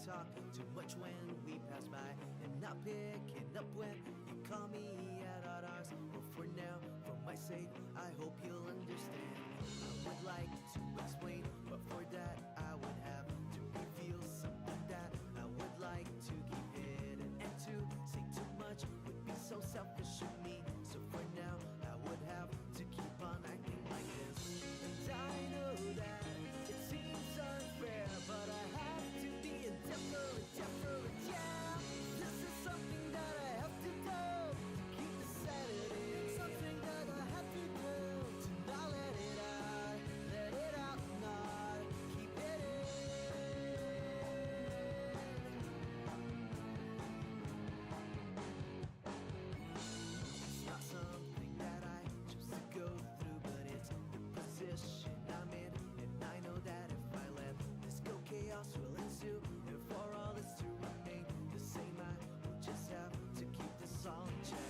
talk too much when we pass by, and not picking up when you call me at odd hours. But for now, for my sake, I hope you'll understand. I would like to explain, but for that I would have to reveal something that I would like to keep hidden, and to say too much would be so selfish of me. So for now, I would have to keep on acting like this. And I know that it seems unfair, but I have to be indifferent, yeah. This is something that I have to do to keep the sanity. It's something that I have to do to not let it out, not keep it in. It's not something that I choose to go through, but it's the position I'm in, and I know that if I let this go, chaos will ensue. And for all this to remain the same, I will just have to keep this all in check.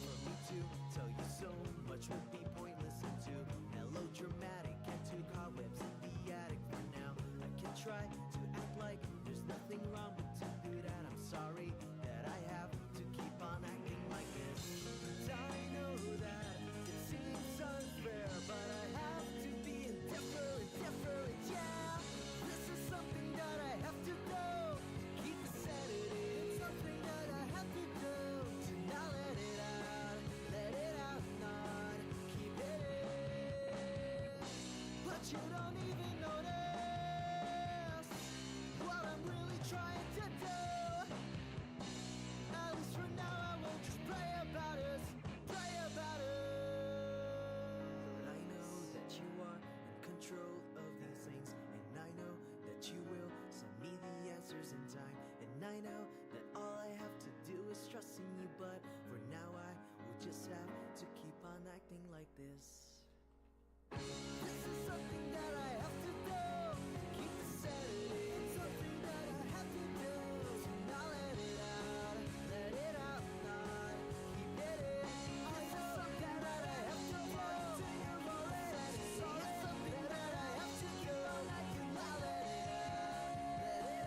For me to tell you so much would be pointless, and to melodramatic and to cobwebs in the attic. For now, I can try to act like there's nothing wrong, but to do that, I'm sorry that I have to keep on acting like this. And I know that it seems unfair, but I have to be indifferent, yeah. This is something that I have to do, keep the sanity. It's something that I have to do to not let it out, not keep it in. But you don't even notice what I'm really trying to do. At least for now, I won't just pray about it. But I know that you are in control of these things, and I know that you will send me the answers in time, and I know that all I have to do is trust in you. But for now, I will just have to keep on acting like this. This is something that I have to do to keep the sanity. It's something that I have to do to not let it out, not keep it in. This is something that I have to do to keep the sanity. It's something that I have to do to not let it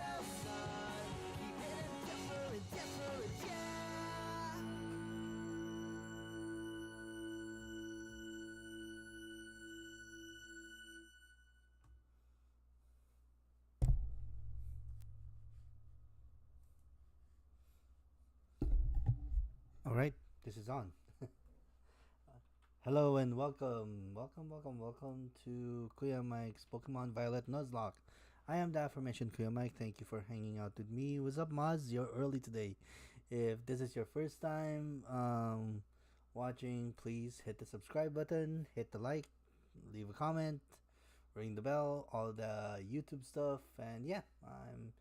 out, not keep it indifferent, yeah. All right, this is on. Hello and welcome to Kuya Mike's Pokemon Violet Nuzlocke. I am the aforementioned Kuya Mike. Thank you for hanging out with me. What's up, Maz? You're early today. If this is your first time watching, please hit the subscribe button, hit the like, leave a comment, ring the bell, all the YouTube stuff. And yeah, I'm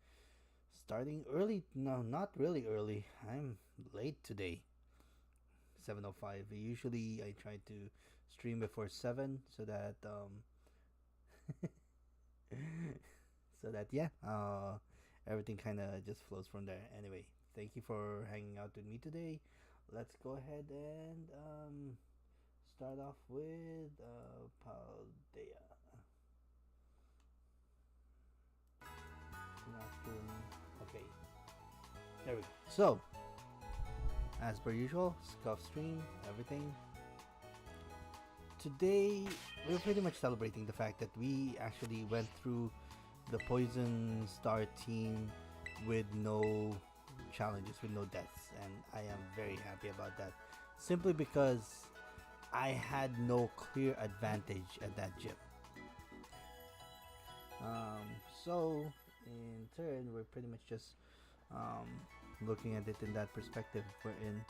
starting early. No, not really early. I'm late today. 7:05. Usually I try to stream before 7 so that everything kind of just flows from there. Anyway, thank you for hanging out with me today. Let's go ahead and start off with Paldea. Okay, there we go. So as per usual, scuff stream, everything. Today, we're pretty much celebrating the fact that we actually went through the Poison Star team with no challenges, with no deaths, and I am very happy about that. Simply because I had no clear advantage at that gym. So, in turn, we're pretty much just looking at it in that perspective, wherein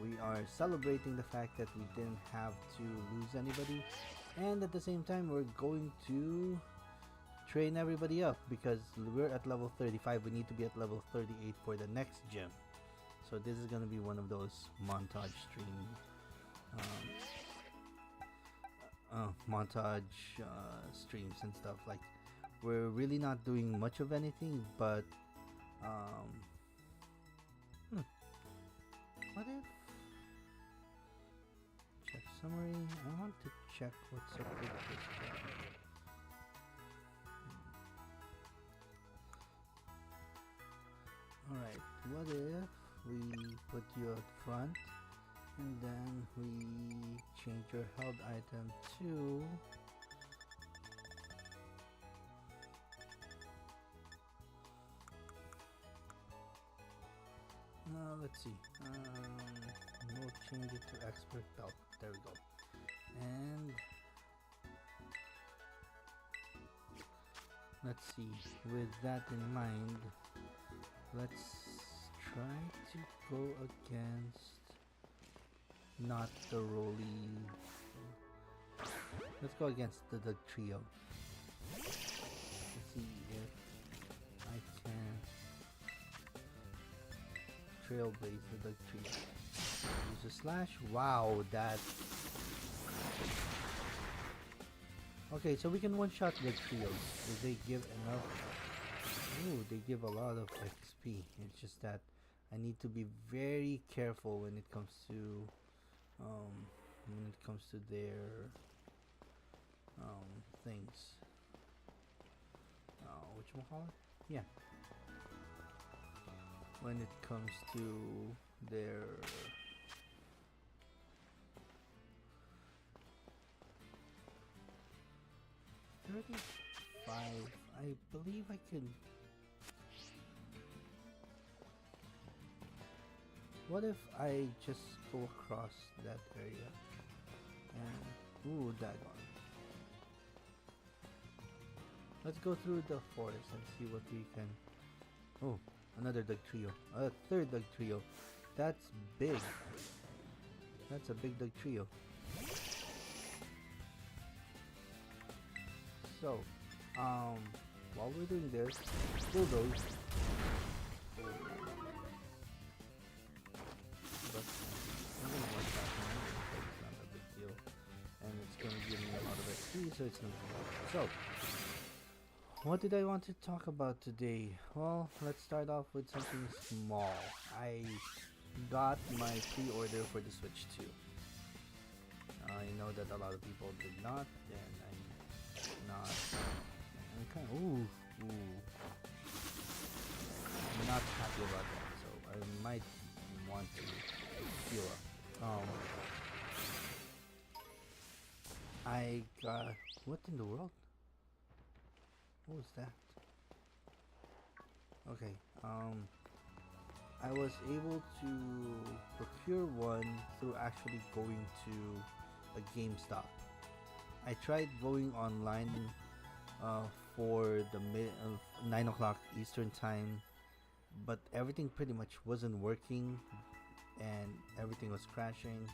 we are celebrating the fact that we didn't have to lose anybody, and at the same time we're going to train everybody up because we're at level 35. We need to be at level 38 for the next gym. So this is going to be one of those montage streams and stuff. Like, we're really not doing much of anything, but what if check summary? I want to check what's up with this guy. Alright, what if we put you up front and then we change your held item to let's see. We'll change it to expert belt. There we go. And let's see. With that in mind, let's try to go against not the Roly. Let's go against the trio. Let's see if I can trailblaze the trio. Use a slash. Wow, that. Okay, so we can one-shot the trios if they give enough. Ooh, they give a lot of XP. It's just that I need to be very careful when it comes to their things. Whatchamacallit? Yeah. When it comes to their 35, I believe I can. What if I just go across that area and ooh, daggone. Let's go through the forest and see what we can. Oh, another Doug trio. A third Doug trio. That's big. That's a big Doug trio. So, while we're doing this, bulldoze. But I'm gonna watch that one because it's not a big deal, and it's gonna give me a lot of XP, so it's not. So, what did I want to talk about today? Well, let's start off with something small. I got my pre-order for the Switch 2. I know that a lot of people did not, and I'm kind of I'm not happy about that, so I might want to feel I got what in the world? What was that? Okay, I was able to procure one through actually going to a GameStop. I tried going online for the 9 o'clock Eastern time, but everything pretty much wasn't working and everything was crashing.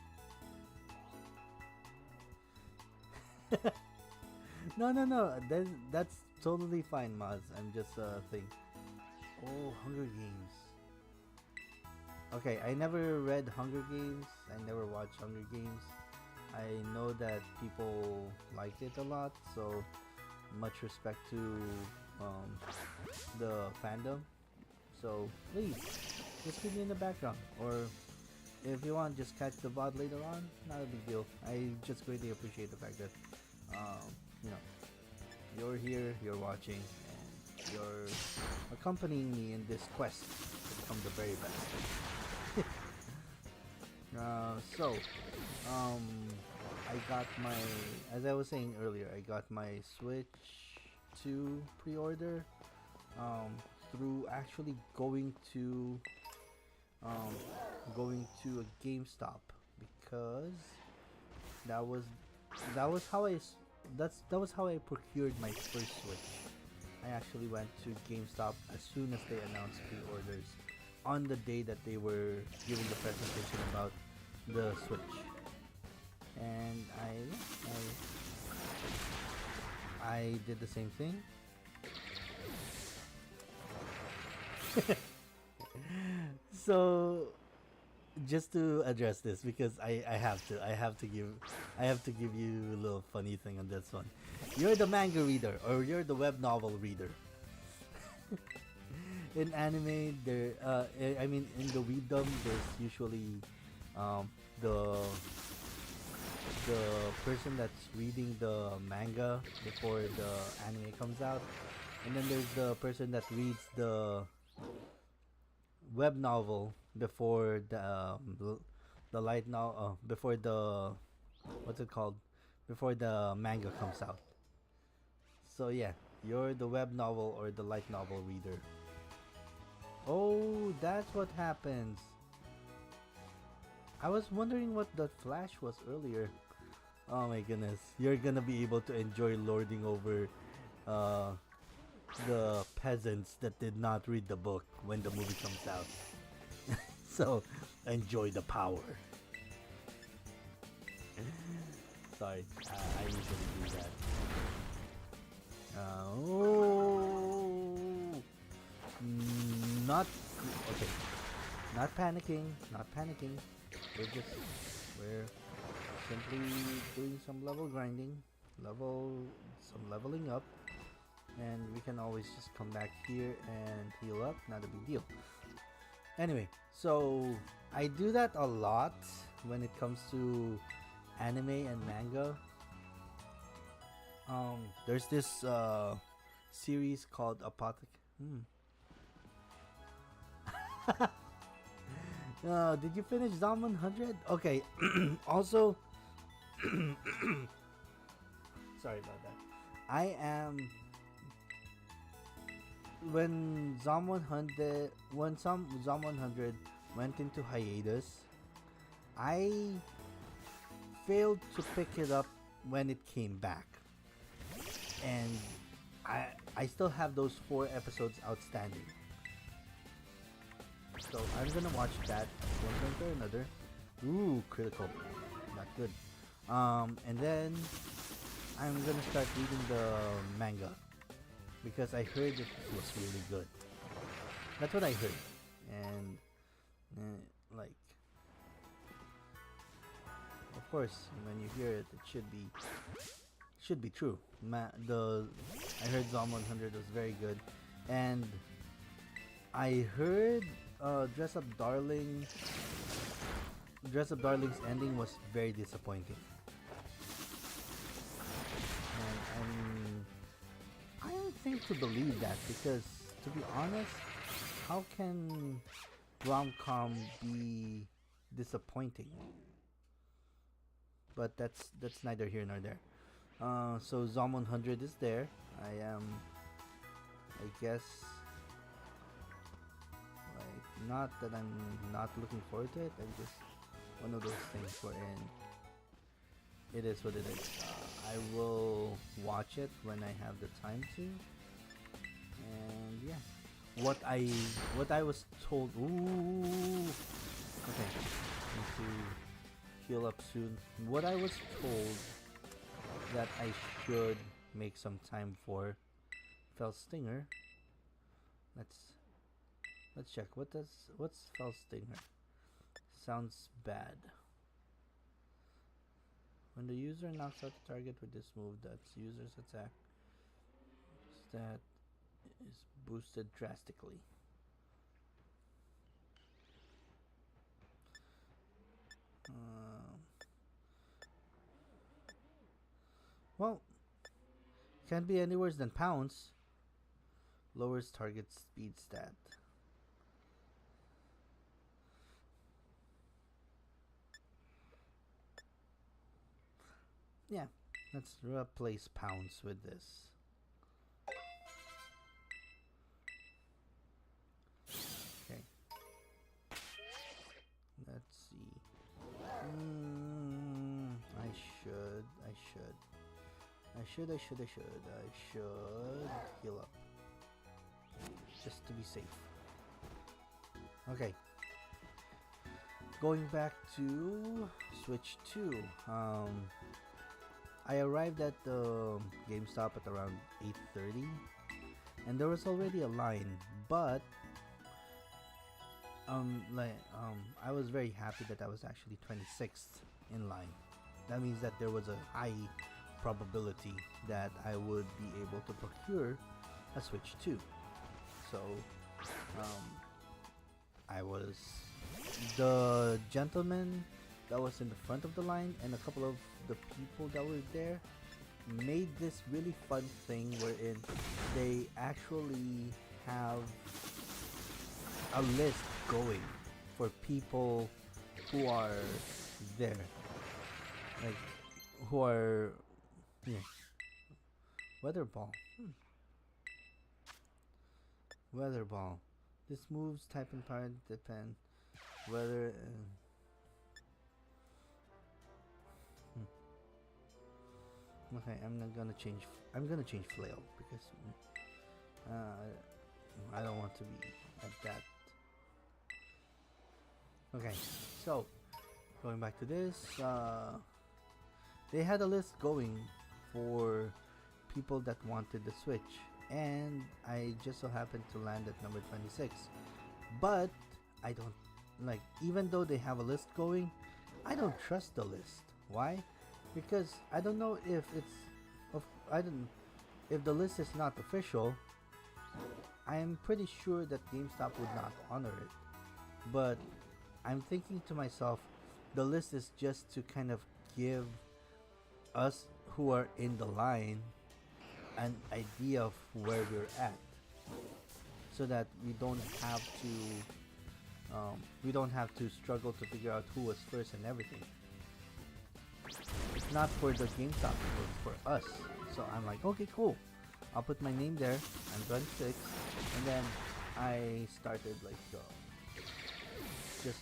No, that's totally fine, Maz. I'm just thing. Oh, Hunger Games. Okay, I never read Hunger Games. I never watched Hunger Games. I know that people liked it a lot, so much respect to the fandom. So please, just keep me in the background, or if you want, just catch the VOD later on. Not a big deal. I just greatly appreciate the fact that you know, you're here, you're watching, and you're accompanying me in this quest to become the very best. I got my, as I was saying earlier, I got my Switch 2 pre-order through actually going to a GameStop, because that was how that was how I procured my first Switch. I actually went to GameStop as soon as they announced pre-orders on the day that they were giving the presentation about the Switch, and I did the same thing. So just to address this, because I have to give you a little funny thing on this one. You're the manga reader, or you're the web novel reader. In anime, in the weebdom, there's usually the person that's reading the manga before the anime comes out, and then there's the person that reads web novel before the light novel, before the, what's it called, before the manga comes out. So yeah, you're the web novel or the light novel reader. Oh, that's what happens. I was wondering what the flash was earlier. Oh my goodness, you're gonna be able to enjoy lording over uh, the peasants that did not read the book when the movie comes out. So enjoy the power. Sorry, I usually do that. Oh, not okay. Not panicking. Not panicking. We're simply doing some level grinding, some leveling up, and we can always just come back here and heal up. Not a big deal. Anyway, so I do that a lot when it comes to anime and manga. There's this series called did you finish Zom 100? Okay. Also, sorry about that. I am when Zom 100 went into hiatus. I failed to pick it up when it came back, and I still have those 4 episodes outstanding. So I'm gonna watch that at one point or another. Ooh, critical, not good. And then I'm gonna start reading the manga because I heard it was really good. That's what I heard, and like, of course, when you hear it, it should be true. I heard Zom 100 was very good, and I heard Dress Up Darling's ending was very disappointing. And I don't think to believe that, because to be honest, how can rom-com be disappointing? But that's neither here nor there. So Zom 100 is there. I guess, like, not that I'm not looking forward to it. I just one of those things wherein it is what it is. I will watch it when I have the time to. And yeah, what I was told. Ooh, okay, need to heal up soon. What I was told that I should make some time for Fell Stinger. Let's check. What's Fell Stinger? Sounds bad. When the user knocks out the target with this move, that's user's attack stat is boosted drastically. Well, can't be any worse than pounce. Lowers target speed stat. Yeah, let's replace pounce with this. Okay. Let's see. I should heal up. Just to be safe. Okay. Going back to Switch 2. I arrived at the GameStop at around 8:30, and there was already a line, but I was very happy that I was actually 26th in line. That means that there was a high probability that I would be able to procure a Switch 2. So I was the gentleman that was in the front of the line, and a couple of the people that were there made this really fun thing wherein they actually have a list going for people who are there, like who are, yeah. Weather ball. Weather ball. This moves type and power depend whether. Okay, I'm not gonna change. I'm gonna change flail because I don't want to be at that. Okay, so going back to this, they had a list going for people that wanted the Switch, and I just so happened to land at number 26. But I don't like, even though they have a list going, I don't trust the list. Why? Because I don't know if it's I don't if the list is not official. I am pretty sure that GameStop would not honor it. But I'm thinking to myself, the list is just to kind of give us who are in the line an idea of where we're at, so that we don't have to struggle to figure out who was first and everything. It's not for the GameStop, it's for us. So I'm like, okay, cool. I'll put my name there. I'm 26, and then I started like just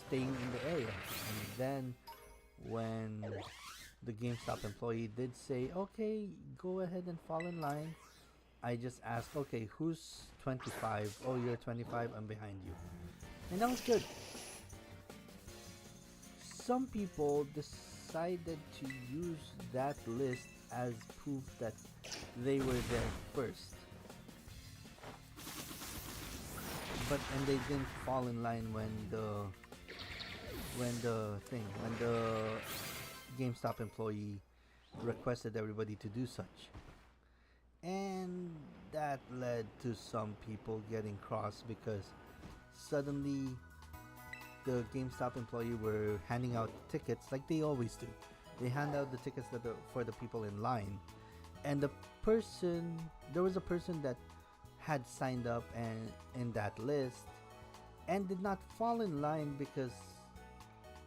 staying in the area. And then when the GameStop employee did say, okay, go ahead and fall in line, I just asked, okay, who's 25? Oh, you're 25, I'm behind you. And that was good. Some people decided to use that list as proof that they were there first. And they didn't fall in line when the GameStop employee requested everybody to do such. And that led to some people getting cross because suddenly the GameStop employee were handing out tickets like they always do. They hand out the tickets for the people in line, and there was a person that had signed up and in that list and did not fall in line because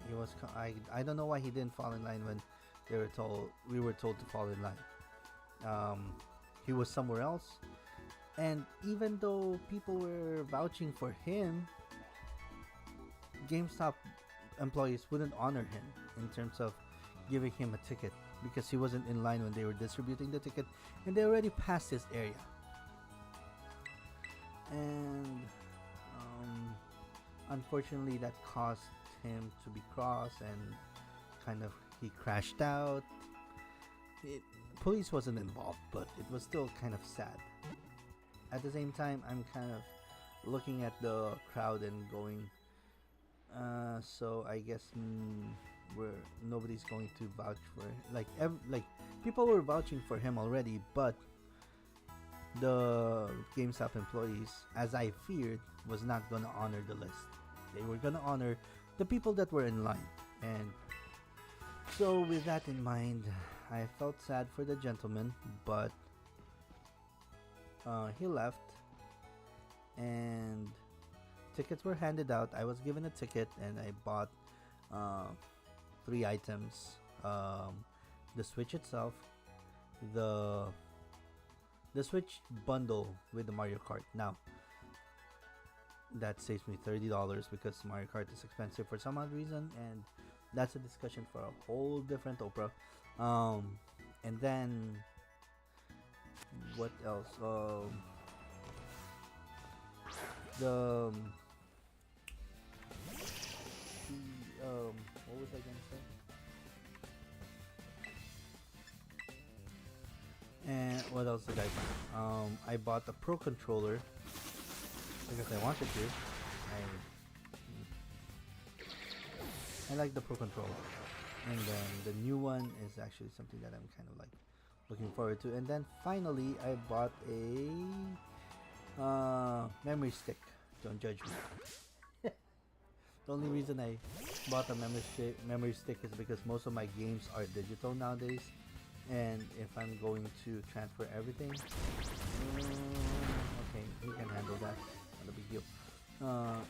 he was I don't know why he didn't fall in line when we were told to fall in line. He was somewhere else, and even though people were vouching for him, GameStop employees wouldn't honor him in terms of giving him a ticket because he wasn't in line when they were distributing the ticket, and they already passed his area. And unfortunately, that caused him to be cross, and kind of he crashed out. Police wasn't involved, but it was still kind of sad. At the same time, I'm kind of looking at the crowd and going, so I guess nobody's going to vouch for like people were vouching for him already, but the GameStop employees, as I feared, was not gonna honor the list. They were gonna honor the people that were in line. And so with that in mind, I felt sad for the gentleman, but he left and tickets were handed out. I was given a ticket and I bought 3 items. The Switch itself, the Switch bundle with the Mario Kart. Now, that saves me $30 because Mario Kart is expensive for some odd reason, and that's a discussion for a whole different Oprah. And then what else? What was I gonna say? And what else did I buy? I bought a Pro controller because I wanted to. I like the Pro controller, and then the new one is actually something that I'm kind of like looking forward to. And then finally, I bought a memory stick. Don't judge me. The only reason I bought a memory stick is because most of my games are digital nowadays, and if I'm going to transfer everything, okay, we can handle that. Not a big deal.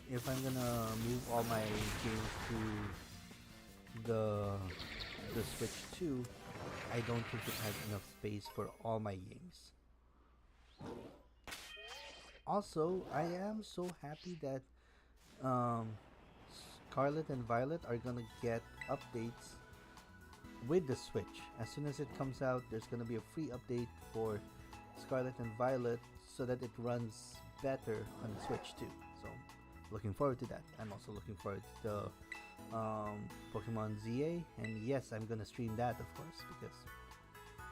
if I'm gonna move all my games to the Switch 2, I don't think it has enough space for all my games. Also, I am so happy that um, Scarlet and Violet are gonna get updates with the Switch. As soon as it comes out, there's gonna be a free update for Scarlet and Violet so that it runs better on the Switch too. So, looking forward to that. I'm also looking forward to the Pokemon ZA, and yes, I'm gonna stream that, of course, because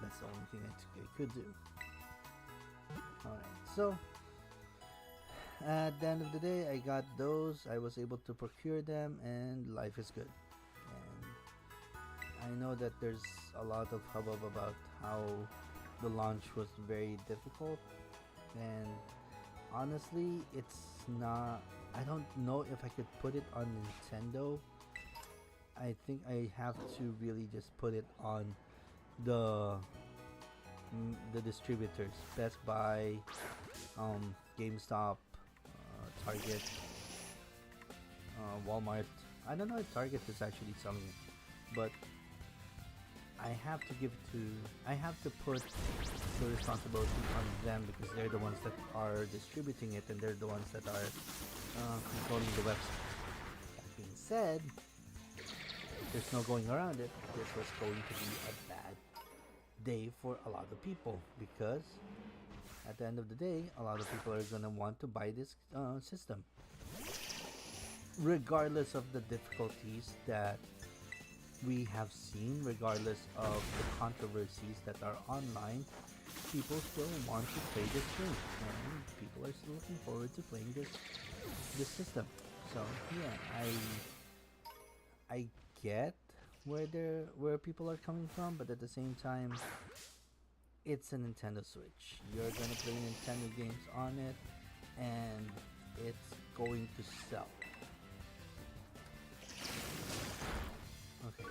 that's the only thing I could do. Alright, so at the end of the day, I got those. I was able to procure them, and life is good. And I know that there's a lot of hubbub about how the launch was very difficult, and honestly, it's not. I don't know if I could put it on Nintendo. I think I have to really just put it on the distributors, Best Buy, GameStop, Target, Walmart. I don't know if Target is actually selling it, but I have to put the responsibility on them because they're the ones that are distributing it and they're the ones that are controlling the website. That being said, there's no going around it. This was going to be a bad day for a lot of people because at the end of the day, a lot of people are gonna want to buy this system, regardless of the difficulties that we have seen, regardless of the controversies that are online. People still want to play this game, and people are still looking forward to playing this system. So yeah, I get where people are coming from, but at the same time, it's a Nintendo Switch. You're gonna play Nintendo games on it, and it's going to sell. Okay.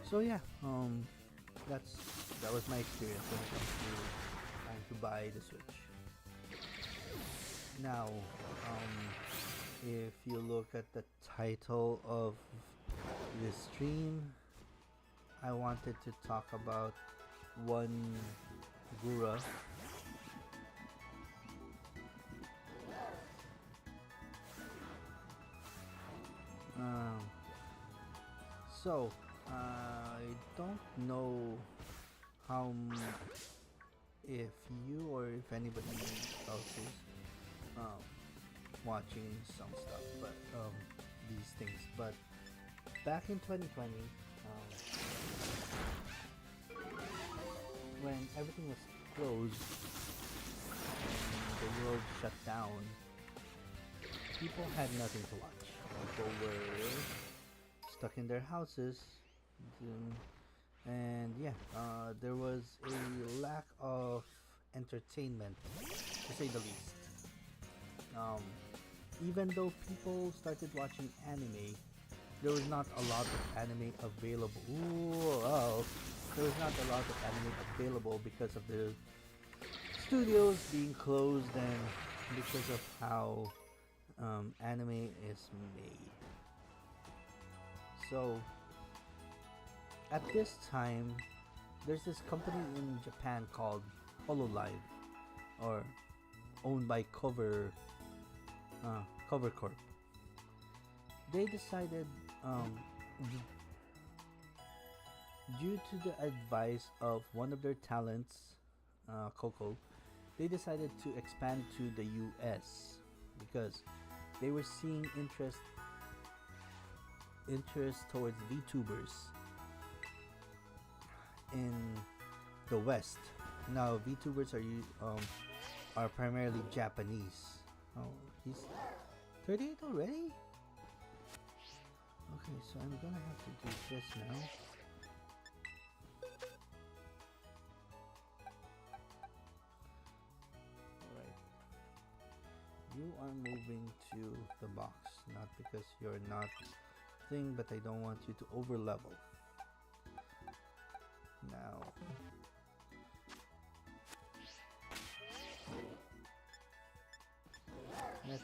So yeah, that was my experience when it comes to trying to buy the Switch. Now, if you look at the title of this stream, I wanted to talk about one Gura. So, I don't know how if you or if anybody else is watching some stuff, but these things. But back in 2020, when everything was closed and the world shut down, people had nothing to watch. People were stuck in their houses, and yeah, there was a lack of entertainment, to say the least. Even though people started watching anime, there was not a lot of anime available. There was not a lot of anime available because of the studios being closed and because of how anime is made. So at this time, there's this company in Japan called Hololive, or owned by Cover Corp. They decided, due to the advice of one of their talents, Coco, they decided to expand to the US because they were seeing interest towards VTubers in the West. Now VTubers are primarily Japanese. Oh, he's 38 already? Okay, so I'm gonna have to do this now. Alright. You are moving to the box, not because you're not thing, but I don't want you to over level. Now let's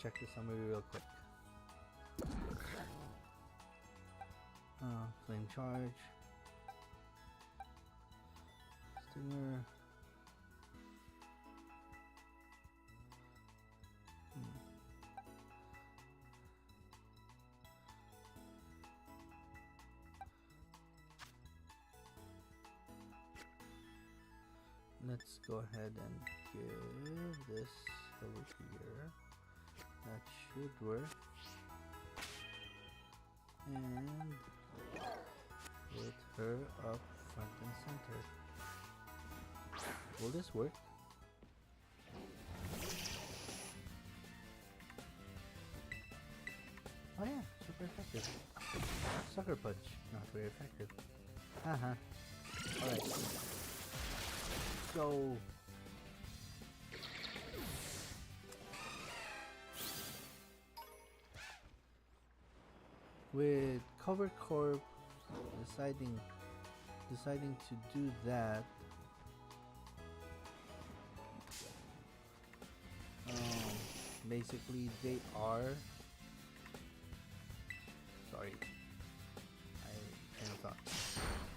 check the summary real quick. Flame charge. Stinger. Let's go ahead and give this over here. That should work. And put her up front and center. Will this work? Oh yeah, super effective. Sucker punch, not very effective. Haha. Alright. So with Cover Corp deciding to do that, basically they are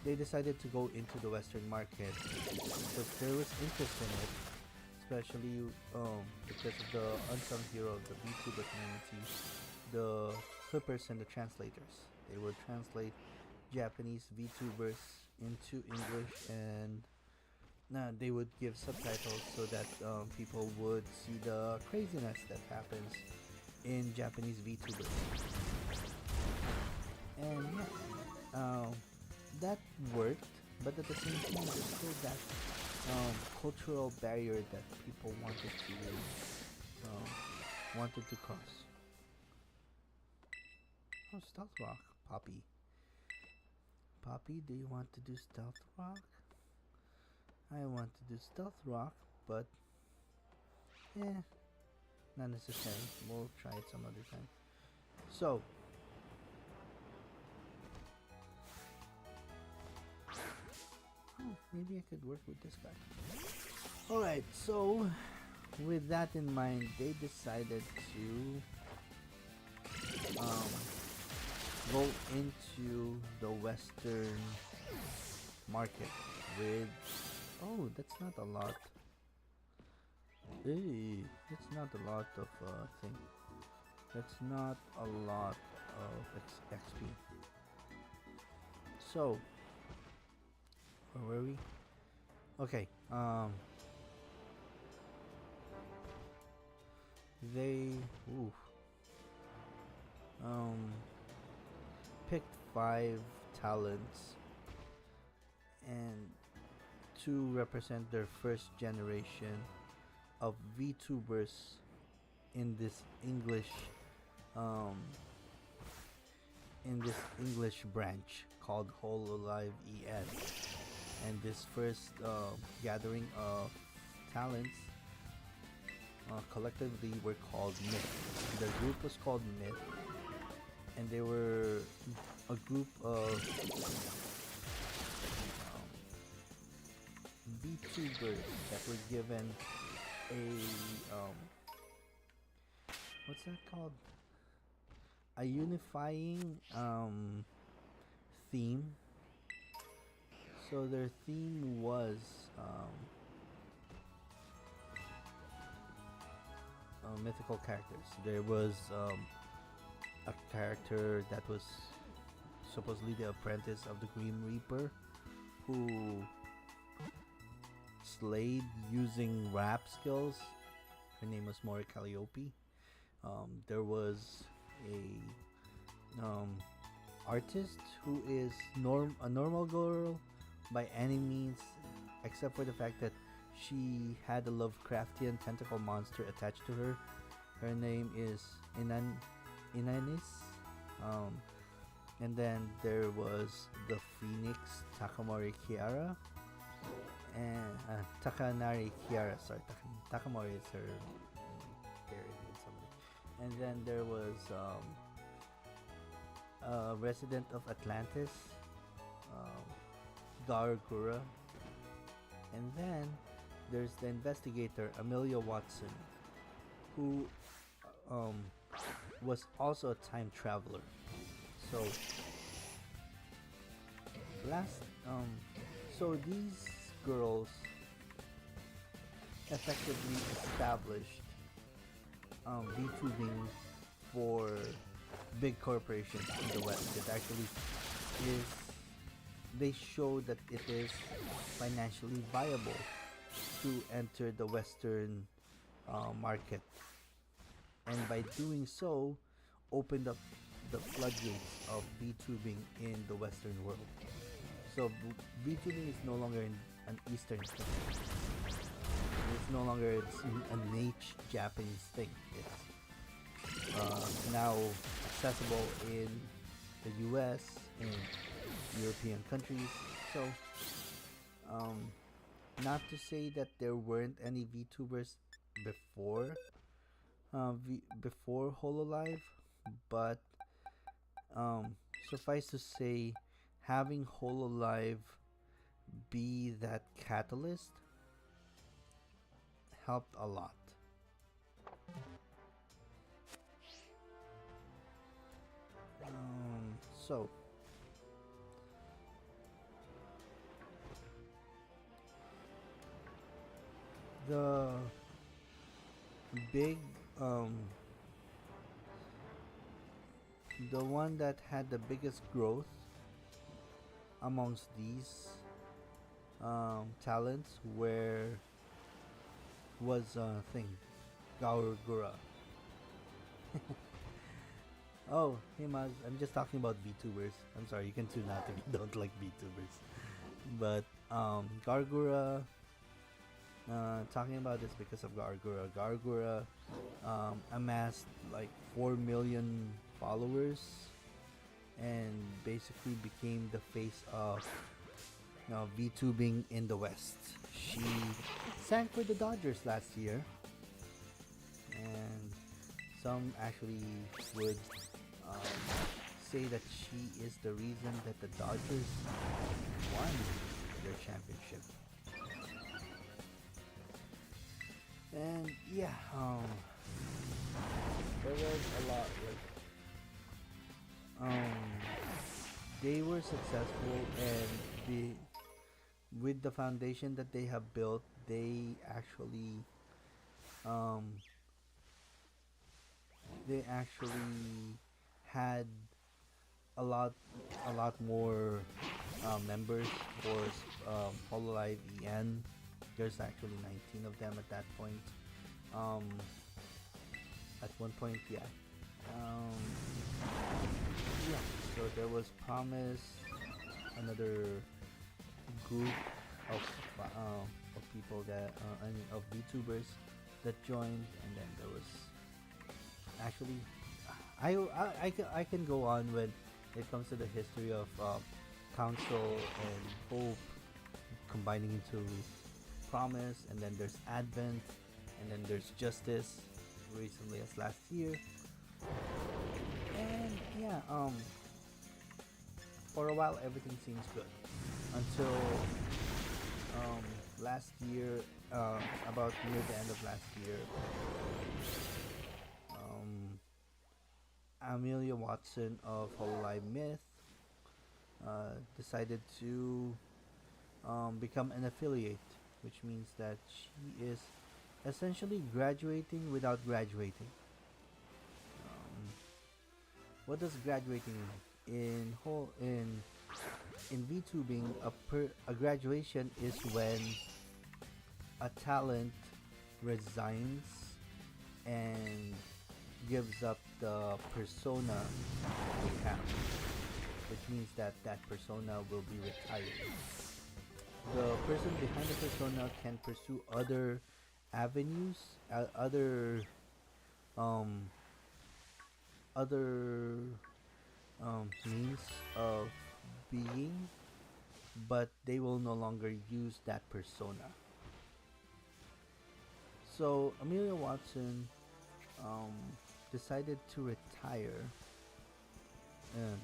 they decided to go into the Western market because there was interest in it, especially because of the unsung hero of the VTuber community, the clippers and the translators. They would translate Japanese VTubers into English, and they would give subtitles so that people would see the craziness that happens in Japanese VTubers. And that worked, but at the same time there's still that cultural barrier that people wanted to cross. Oh, Stealth Rock, Poppy. Poppy, do you want to do Stealth Rock? I want to do Stealth Rock, but not necessary. We'll try it some other time. So maybe I could work with this guy. Alright, so with that in mind, they decided to go into the Western market with... Oh, that's not a lot. Hey, that's not a lot of thing. That's not a lot of XP. So where were we? Okay, they picked 5 talents and to represent their first generation of VTubers in this English branch called Hololive EN. And this first gathering of talents collectively were called Myth. The group was called Myth, and they were a group of VTubers that were given a what's that called? A unifying theme. So their theme was mythical characters. There was a character that was supposedly the apprentice of the Grim Reaper, who slayed using rap skills. Her name was Mori Calliope. There was a artist who is a normal girl by any means, except for the fact that she had a Lovecraftian tentacle monster attached to her. Her name is Inanis. And then there was the Phoenix Takamori Kiara, and Takanari Kiara. Sorry, Takamori is her buried with somebody. And then there was a resident of Atlantis, Gura. And then there's the investigator Amelia Watson, who was also a time traveler. So last so these girls effectively established VTubing for big corporations in the West. It actually is. They show that it is financially viable to enter the Western market, and by doing so, opened up the floodgates of VTubing in the Western world. So VTubing is no longer an Eastern thing. It's no longer a niche Japanese thing. It's now accessible in the US and European countries. So, not to say that there weren't any VTubers before before Hololive, but suffice to say, having Hololive be that catalyst helped a lot. So the big the one that had the biggest growth amongst these talents where was thing Gura. Oh, hey Maz, I'm just talking about VTubers. I'm sorry, you can tune out if you don't like VTubers. But Gargura, talking about this because of Gargura. Gargura amassed like 4 million followers and basically became the face of VTubing in the West. She sang for the Dodgers last year, and some actually would say that she is the reason that the Dodgers won their championship. And yeah, there was a lot they were successful, and with the foundation that they have built, they actually had a lot more members for Hololive EN. There's actually 19 of them at that point. At one point, yeah. Yeah. So there was Promise, another group of people that of VTubers that joined, and then there was actually I can go on when it comes to the history of Council and Hope combining into Promise, and then there's Advent, and then there's Justice recently as last year. And yeah, for a while everything seems good until last year, about near the end of last year, Amelia Watson of Hololive Myth decided to become an affiliate, which means that she is essentially graduating without graduating. What does graduating mean? In VTubing, a graduation is when a talent resigns and gives up the persona they have, which means that that persona will be retired. The person behind the persona can pursue other avenues, other means of being, but they will no longer use that persona. So Amelia Watson decided to retire,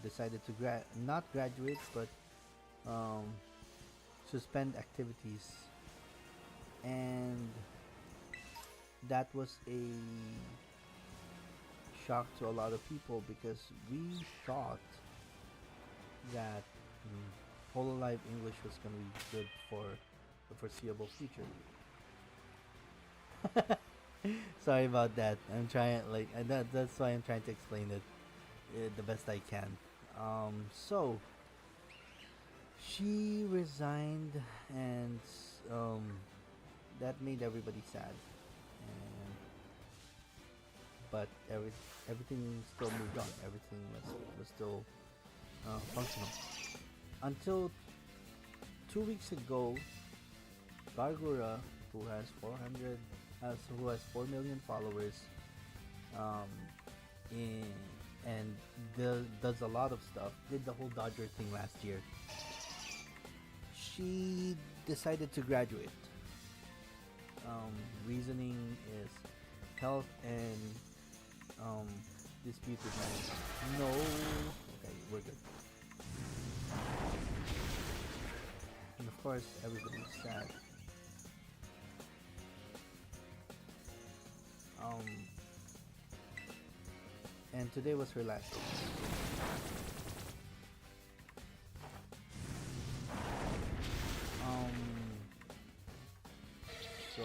decided to not graduate, but suspend activities, and that was shock to a lot of people because we thought that Hololive English was going to be good for the foreseeable future. Sorry about that. I'm trying that's why I'm trying to explain it the best I can. So she resigned, and um, that made everybody sad. And but everything still moved on. Everything was still functional until 2 weeks ago. Gura, who has 4 million followers, um, in, and does a lot of stuff. Did the whole Dodger thing last year. She decided to graduate. Reasoning is health and disputed marriage. No, okay, we're good. And of course, everybody's sad. And today was her last day. So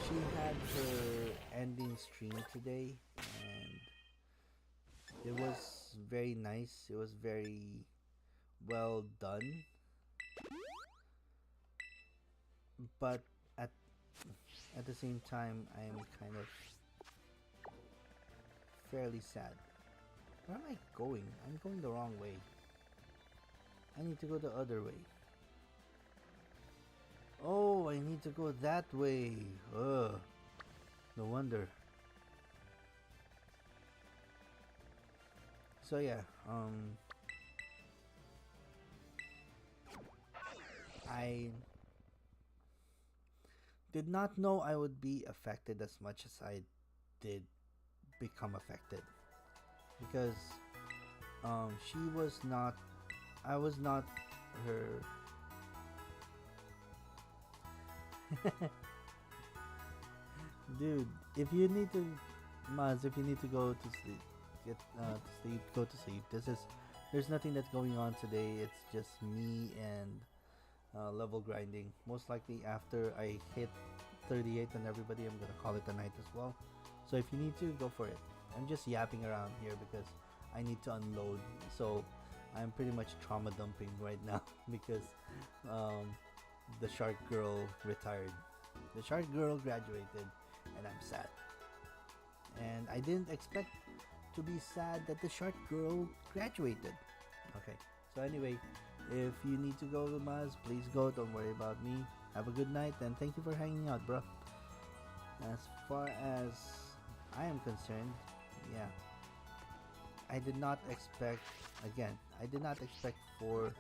she had her ending stream today, and it was very nice. It was very well done. But at the same time, I am kind of fairly sad. Where am I going? I'm going the wrong way. I need to go the other way. Oh, I need to go that way. Ugh. No wonder. So yeah, I did not know I would be affected as much as I did become affected, because she was not, I was not her. Dude, if you need to, Maz, if you need to go to sleep, get to sleep, go to sleep. There's nothing that's going on today. It's just me and level grinding. Most likely after I hit 38 and everybody, I'm gonna call it a night as well. So if you need to, go for it. I'm just yapping around here because I need to unload. So I'm pretty much trauma dumping right now because the shark girl retired. The shark girl graduated, and I'm sad. And I didn't expect to be sad that the shark girl graduated. Okay, so anyway, if you need to go, Maz, please go. Don't worry about me. Have a good night, and thank you for hanging out, bro. As far as I am concerned, yeah, I did not expect, again, I did not expect for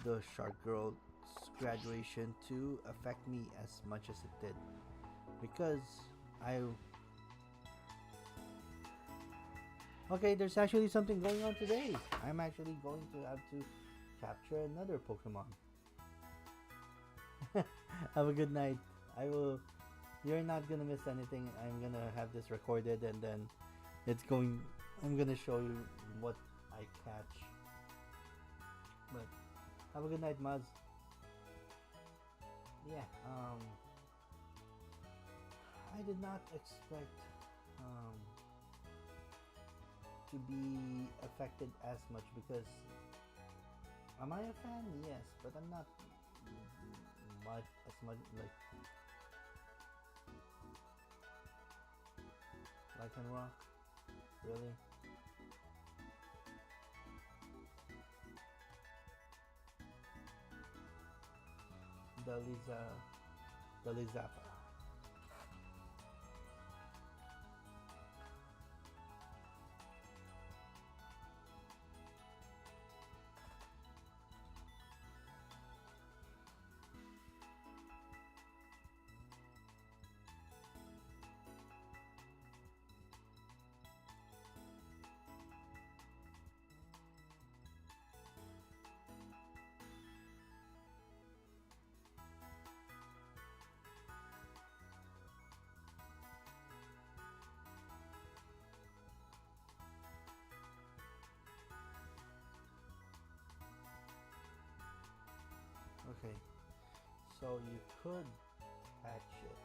the shark girl's graduation to affect me as much as it did, because okay, there's actually something going on today. I'm actually going to have to capture another Pokemon. Have a good night. You're not gonna miss anything. I'm gonna have this recorded, and then I'm gonna show you what I catch. But have a good night, Maz. Yeah, I did not expect to be affected as much, because am I a fan? Yes, but I'm not as much like and rock. Really? The Lizapa. Okay, so you could patch it,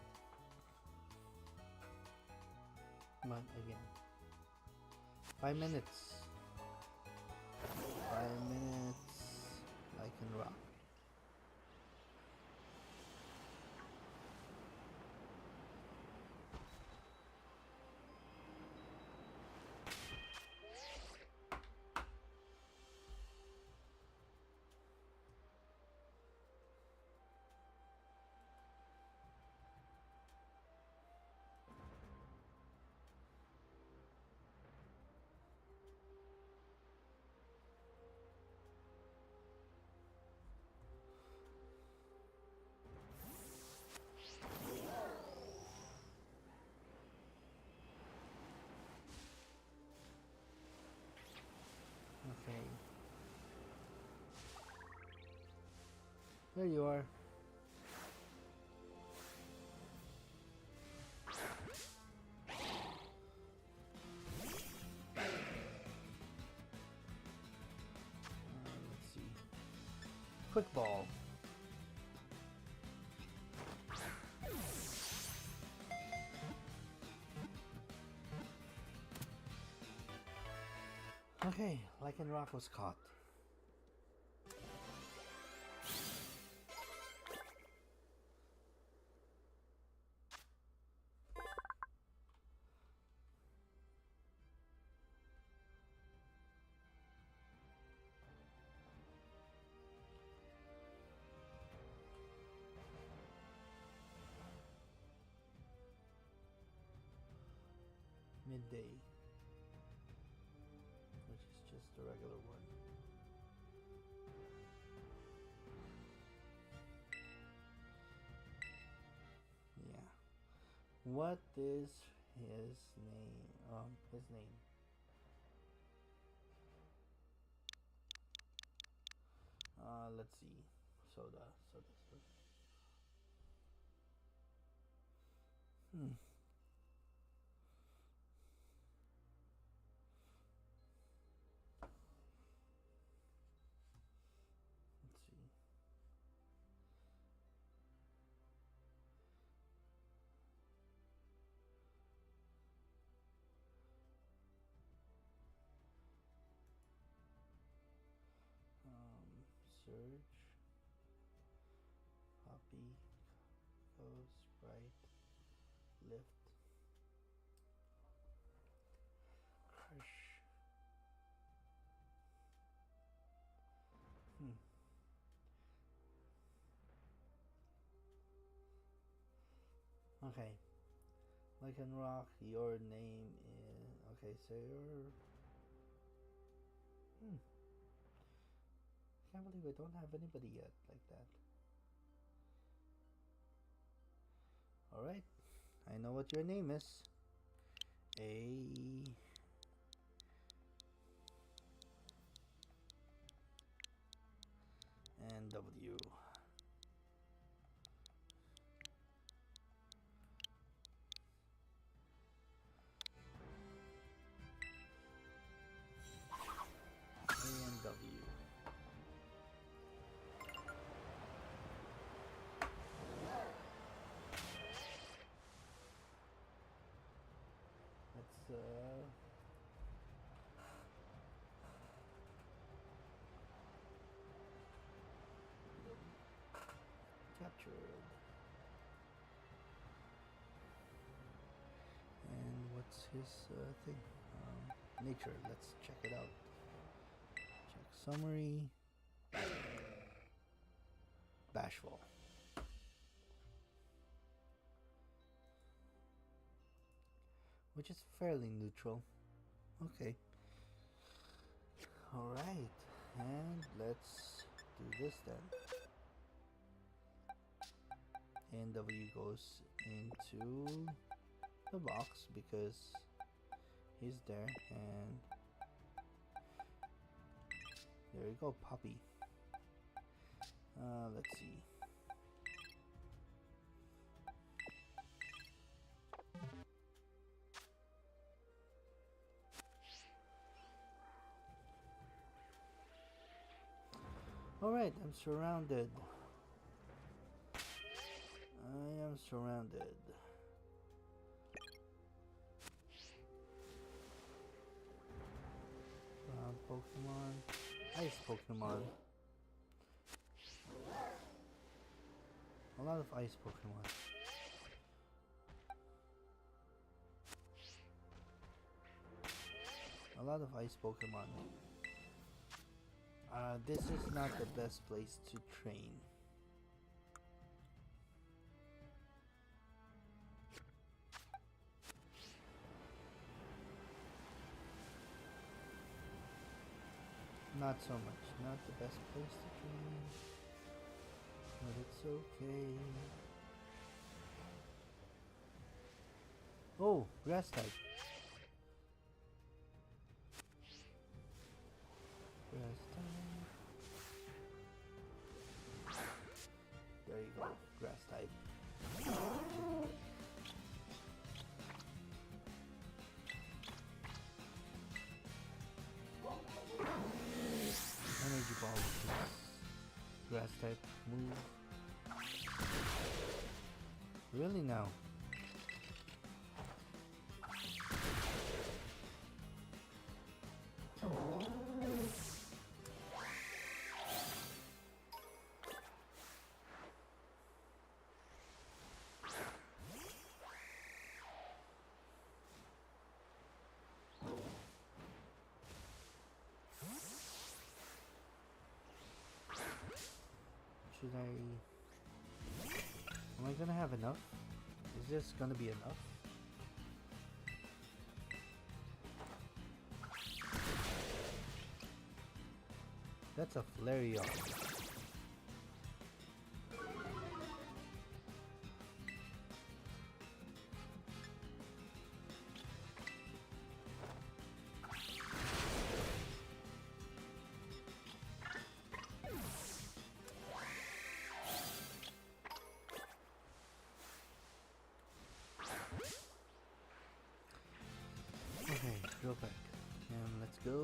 but again, 5 minutes. 5 minutes. I can rock. Okay. There you are. Let's see. Quick ball. Okay, Lycan Rock was caught. Midday, which is just a regular one. Yeah. What is his name? His name. Let's see. Soda. Hmm. Let's see. Surge, Poppy, Go, Sprite, Lift, Crush. Okay. Lycan Rock, your name is... Okay, so you're... Can't believe I don't have anybody yet like that. Alright, I know what your name is. A... and W. A and W. Let's captured. And what's his thing? Nature. Let's check it out. Check summary. Bashful. Which is fairly neutral. Okay. Alright. And let's do this then. And W goes into the box because he's there, and there you go, Poppy. Let's see. Alright, I'm surrounded. surrounded. Pokemon. Ice Pokemon. A lot of ice Pokemon. A lot of ice Pokemon. This is not the best place to train. Not so much. Not the best place to train. But it's okay. Oh, grass type. Grass type. There you go. Grass type. Energy ball, please. Grass type move. Really now? Should I... Am I gonna have enough? Is this gonna be enough? That's a Flareon. Okay, go back. And let's go.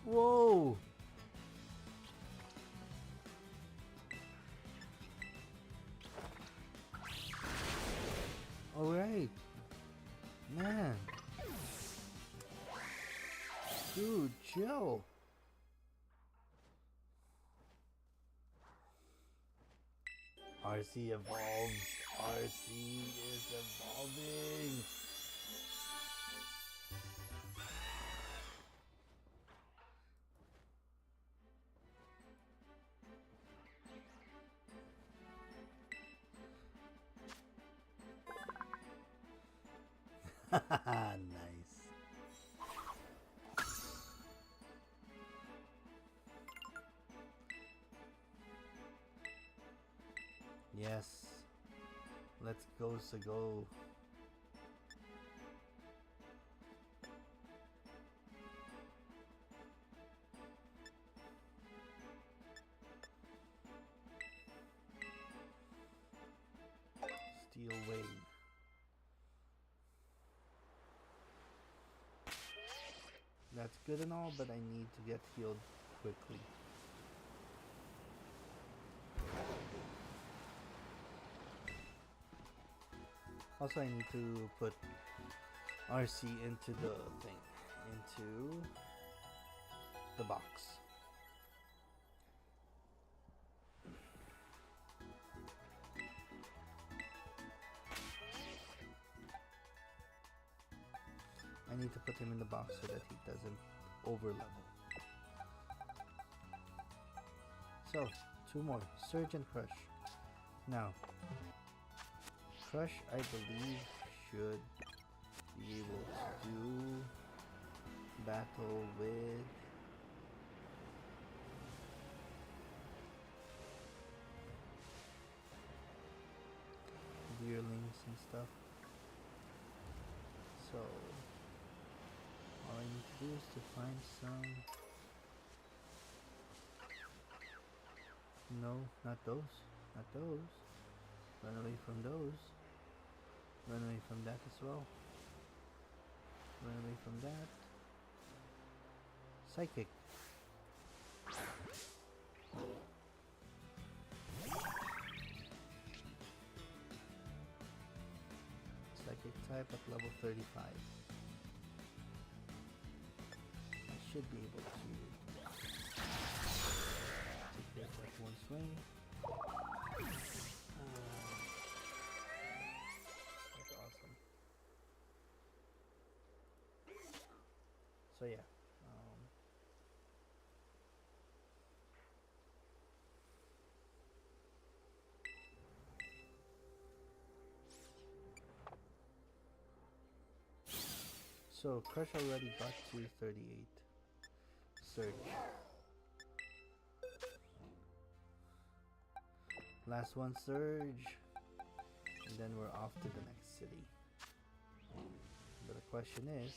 Whoa! Alright. Man. Dude, chill. RC evolves. RC is evolving. Nice. Yes. Let's go, Sago. Steel Wave. That's good and all, but I need to get healed quickly. Also, I need to put RC into the thing, into the box. I need to put him in the box so that he doesn't over level. So, 2 more. Surge and Crush. Now, Crush, I believe, should be able to do battle with Deerlings and stuff. So, all I need to do is to find some... No, not those. Not those. Run away from those. Run away from that as well. Run away from that. Psychic. Psychic type at level 35. I should be able to take care of that one swing. That's awesome. So yeah. So Crush already got to 38. Surge. Last one Surge. And then we're off to the next city. But the question is,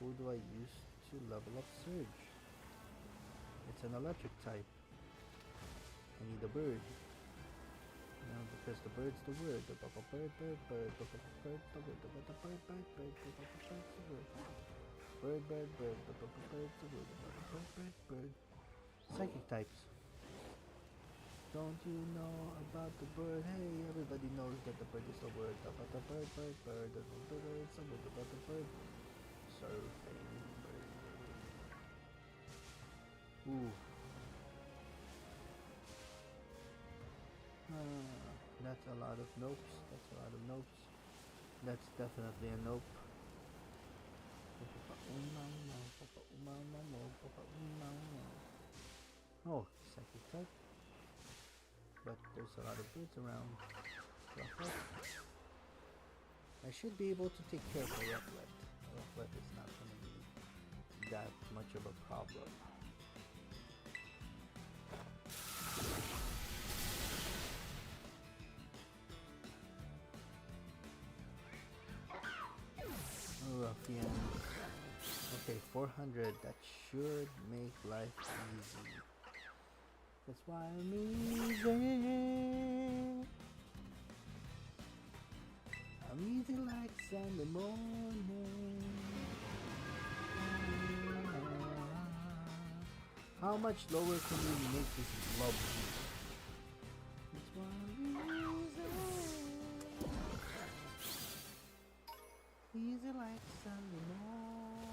who do I use to level up Surge? It's an electric type. I need a bird. You know, because the bird's the word. The bird, bird, bird, bird, the bird, the word, the bird, bird, bird, bird, the word. Bird, bird, bird, the bird, the word, bird, bird, bird. Psychic types. Don't you know about the bird? Hey, everybody knows that the bird is the word. The bird, bird, bird, the bird is the word. The bird. Surfing bird. Ooh. That's a lot of nopes. That's a lot of nopes. That's definitely a nope. Oh, psychic type. But there's a lot of birds around. I should be able to take care of the Rufflet. Rufflet is not going to be that much of a problem. Ruffian. Okay, 400. That should make life easy. That's why I'm easy. I'm easy like Sunday morning. How much lower can we make this love beat? That's why I'm easy. Easy like Sunday morning.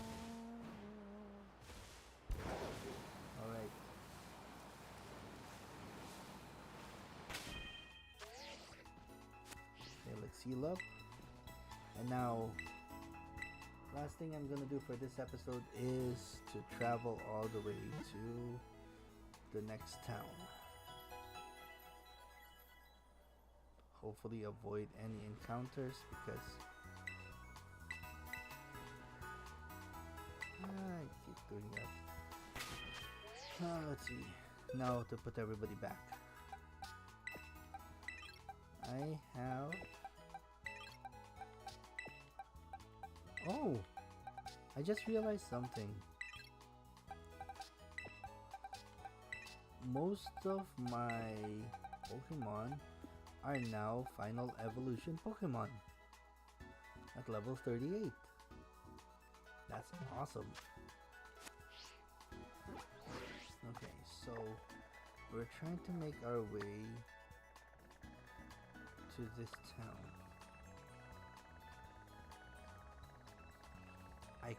Alright. Okay, let's heal up. And now, last thing I'm gonna do for this episode is to travel all the way to the next town. Hopefully avoid any encounters because I keep doing that. Let's see. Now to put everybody back. I have... Oh! I just realized something. Most of my Pokemon are now Final Evolution Pokemon at level 38. That's awesome. Okay, so we're trying to make our way to this town. I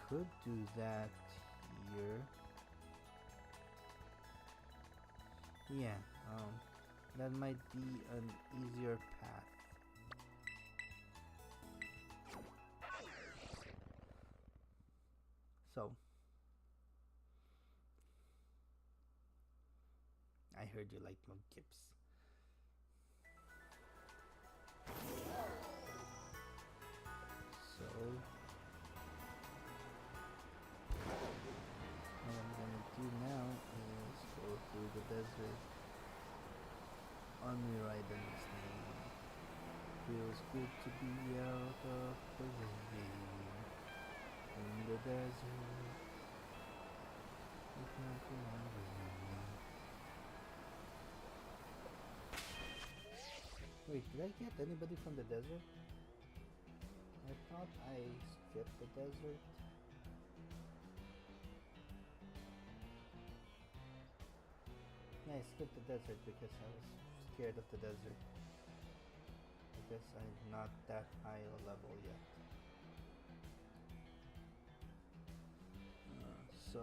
could do that here. Yeah, that might be an easier path. So, I heard you like Mudkips. So, what I'm gonna do now is go through the desert on Miraidon's name. Feels good to be out of the rain. In the desert, you can't go away. Wait, did I get anybody from the desert? I thought I skipped the desert. Yeah, I skipped the desert because I was scared of the desert. Because I'm not that high a level yet. So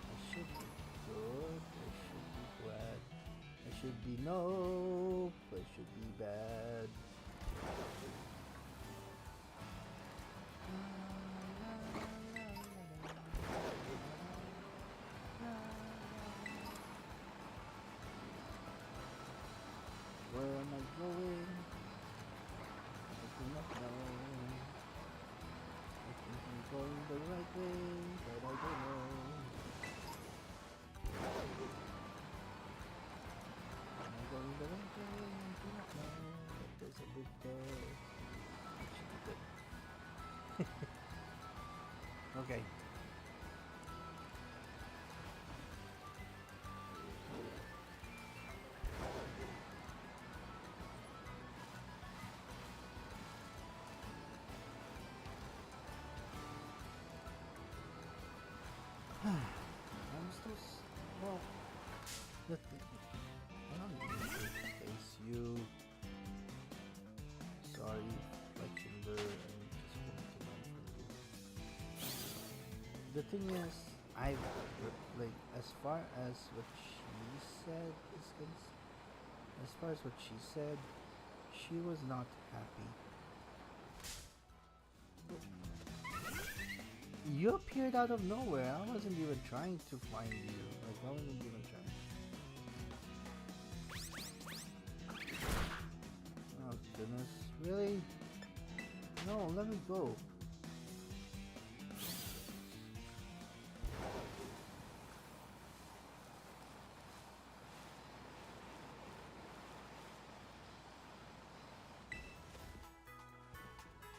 I should be good. I should be glad. I should be nope. I should be bad. Where am I going? I do not know. I think I'm going the right way, but I don't know. Am I going the right way? I do not know. But there's a big there. It should be good. Okay. I'm still well. The I don't need to face you. Sorry, Legendary. I'm just going to run from you. The thing is, like as far as what she said is as far as what she said, she was not happy. You appeared out of nowhere. I wasn't even trying to find you. Like, I wasn't even trying. Oh, goodness. Really? No, let me go.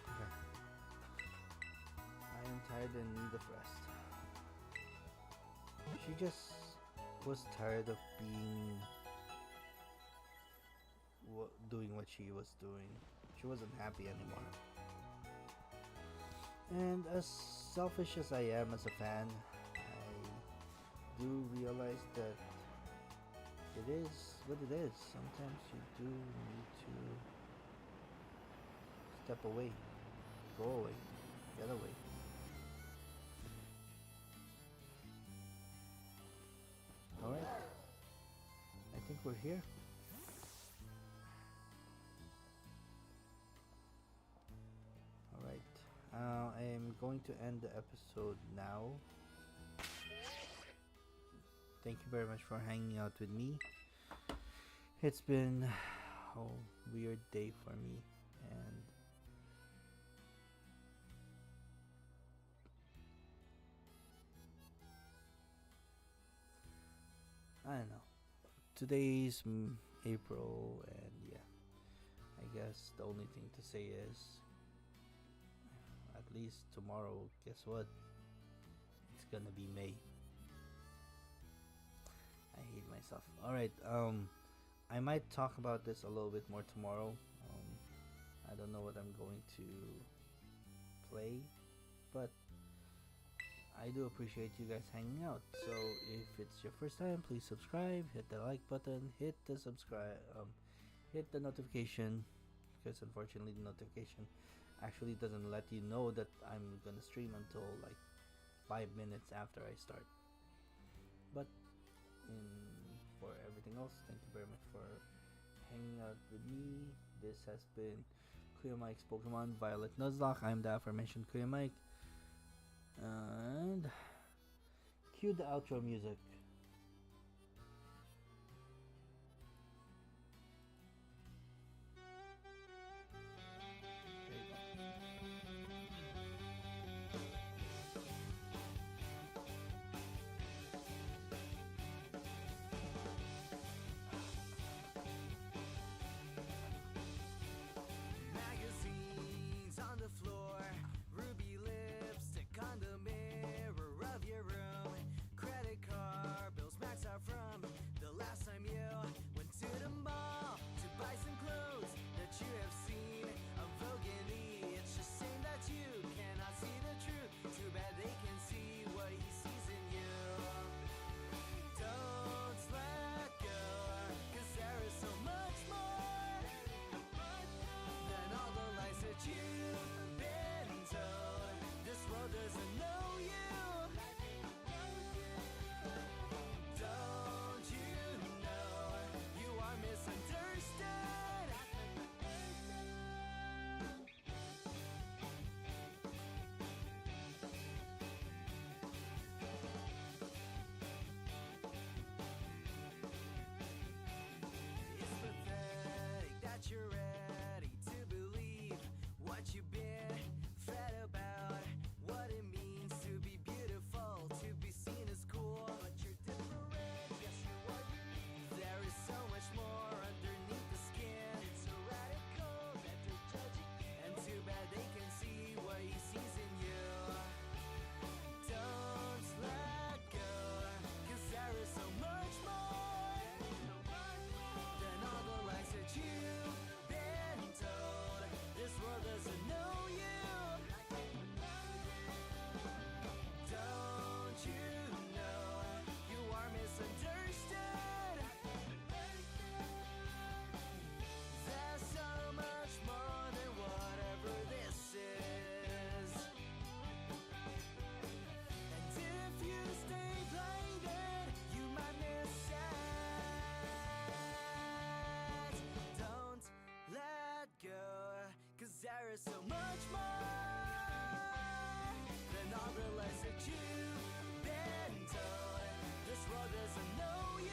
Okay. I am tired and need of rest. She just was tired of being doing what she was doing. She wasn't happy anymore. And as selfish as I am as a fan, I do realize that it is what it is. Sometimes you do need to step away, go away, get away. Alright, I think we're here. Alright, I am going to end the episode now. Thank you very much for hanging out with me. It's been a weird day for me, and I don't know. Today's April, and yeah, I guess the only thing to say is, at least tomorrow, guess what? It's gonna be May. I hate myself. Alright, I might talk about this a little bit more tomorrow. I don't know what I'm going to play, but I do appreciate you guys hanging out. So if it's your first time, please subscribe, hit the like button, hit the subscribe, hit the notification, because unfortunately the notification actually doesn't let you know that I'm gonna stream until like 5 minutes after I start. But for everything else, thank you very much for hanging out with me. This has been Kuya Mike's Pokemon Violet Nuzlocke. I'm the aforementioned Kuya Mike. And cue the outro music. There you go. Magazines on the floor, ruby lipstick on the mirror of your room, credit card There's so much more than all the lies that you've been told. This world doesn't know you.